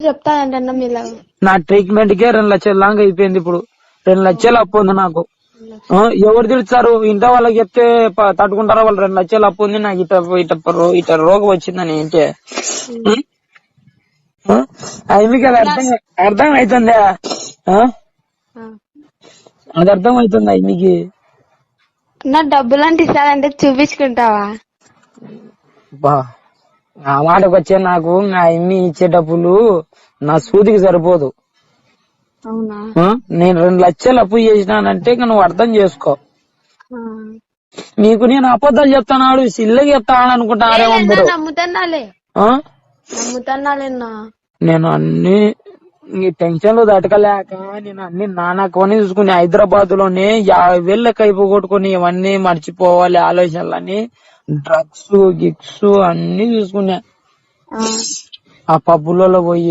చెప్తానంటన్నా మీలా నా ట్రీట్మెంట్ కే 2 లక్షల లాంగ్ అయిపోయింది. ఇప్పుడు 2 లక్షలు అప్పు ఉంది నాకు. ఎవరు తిడుతారు? ఇంట్లో వాళ్ళకి చెప్తే తట్టుకుంటారా? వాళ్ళు 2 లక్షలు అప్పు ఉంది నాకు, ఇట రోగం వచ్చిందని ఏంటి? మీకు అది అర్థం అవుతుందా? అది అర్థం అవుతుందా మీకు? నా డబ్బులు అంటే ఇస్తానంటే చూపించుకుంటావా? బా ఆ మాటకు వచ్చే నాకు నా ఇన్ని ఇచ్చే డబ్బులు నా సూదికి సరిపోదు. అవునా? నేను 2 లక్షలు అప్పు చేసినానంటే నువ్వు అర్థం చేసుకో. నీకు నేను అబద్ధాలు చెప్తాను, సిల్లకి చెప్తాను అనుకుంటారేమో అందరూ. నేను అన్ని టెన్షన్లు తట్టుకోలేక నేను అన్ని నానా కొని చూసుకుని హైదరాబాద్ లోనే 50,000 లెక్క అయిపోగొట్టుకుని ఇవన్నీ మర్చిపోవాలి ఆలోచనలని డ్రగ్స్ గిగ్స్ అన్ని చూసుకున్నా. ఆ పబ్బులలో పోయి